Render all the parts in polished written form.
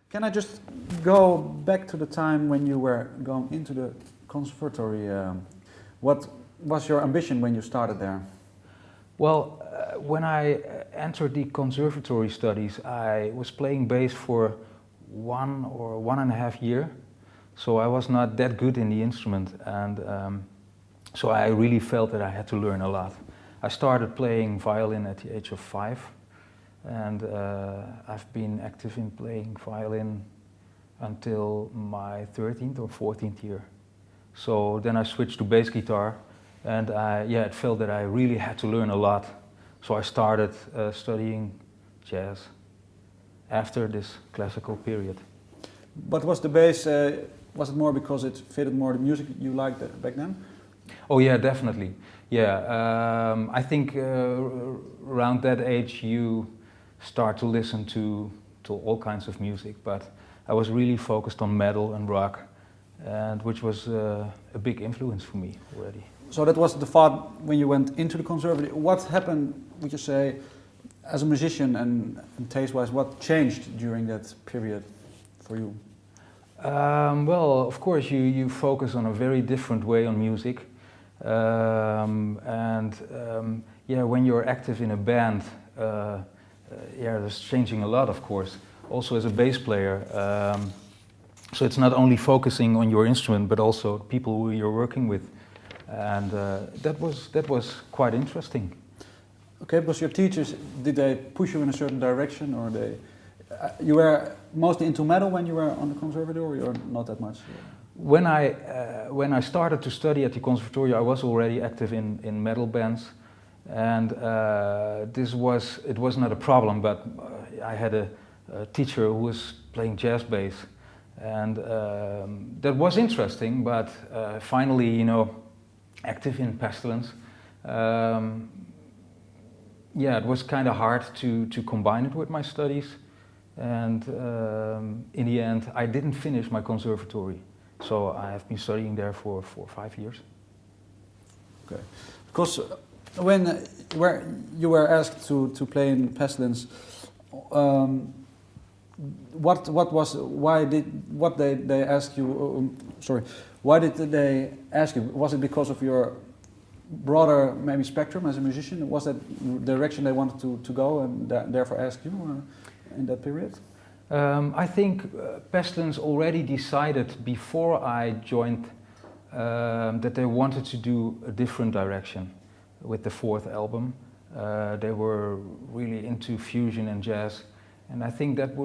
Can I just go back to the time when you were going into the conservatory? What was your ambition when you started there? Well, when I entered the conservatory studies, I was playing bass for 1.5 years, so I was not that good in the instrument, and so I really felt that I had to learn a lot. I started playing violin at the age of 5, and I've been active in playing violin until my 13th or 14th year. So then I switched to bass guitar, and it felt that I really had to learn a lot. So I started studying jazz after this classical period. But was the bass, was it more because it fitted more the music you liked back then? Oh yeah, definitely. Yeah, I think around that age you start to listen to all kinds of music, but I was really focused on metal and rock, and which was a big influence for me already. So that was the thought when you went into the conservatory. What happened, would you say, as a musician and taste-wise, what changed during that period for you? Well, of course, you focus on a very different way on music. Yeah, when you're active in a band, there's changing a lot, of course. Also as a bass player, so it's not only focusing on your instrument, but also people who you're working with, and that was quite interesting. Okay, because your teachers, did they push you in a certain direction, or you were mostly into metal when you were on the conservatory, or not that much? When I started to study at the conservatory, I was already active in metal bands, and it was not a problem. But I had a teacher who was playing jazz bass, and that was interesting. But finally, active in Pestilence, it was kind of hard to combine it with my studies, and in the end, I didn't finish my conservatory. So I have been studying there for 4 or 5 years. Okay, because when you were asked to play in Pestilence, why did they ask you? Why did they ask you? Was it because of your broader maybe spectrum as a musician? Was that the direction they wanted to go, and therefore asked you in that period? I think Pestilence already decided before I joined that they wanted to do a different direction with the 4th album. They were really into fusion and jazz, and I think that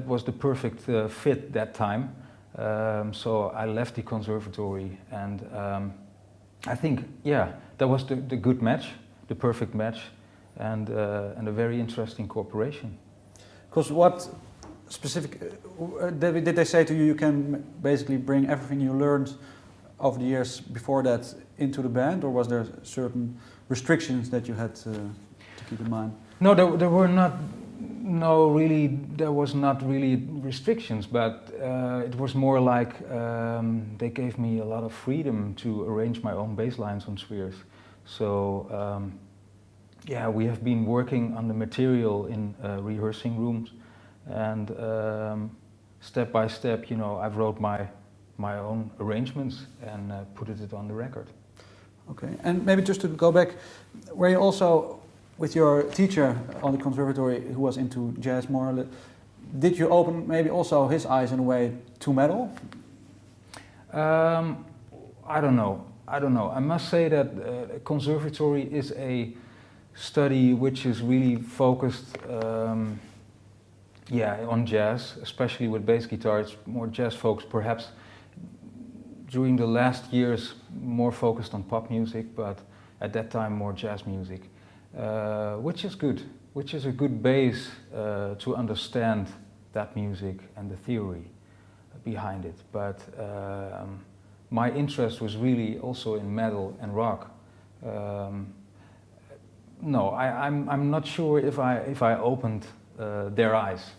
was the perfect fit that time. So I left the conservatory, and I think that was the good match, the perfect match, and a very interesting cooperation. Because what specific did they say to you? You can basically bring everything you learned over the years before that into the band, or was there certain restrictions that you had to keep in mind? No, there were not. No, really, there was not really restrictions, but it was more like they gave me a lot of freedom to arrange my own bass lines on spheres. So we have been working on the material in rehearsing rooms. And step by step, I wrote my own arrangements and put it on the record. Okay, and maybe just to go back, were you also with your teacher on the conservatory who was into jazz more? Did you open maybe also his eyes in a way to metal? I don't know. I must say that conservatory is a study which is really focused. On jazz, especially with bass guitar. It's more jazz focused, perhaps during the last years more focused on pop music, but at that time more jazz music, which is good, which is a good base to understand that music and the theory behind it. But my interest was really also in metal and rock. No, I'm not sure if I opened their eyes.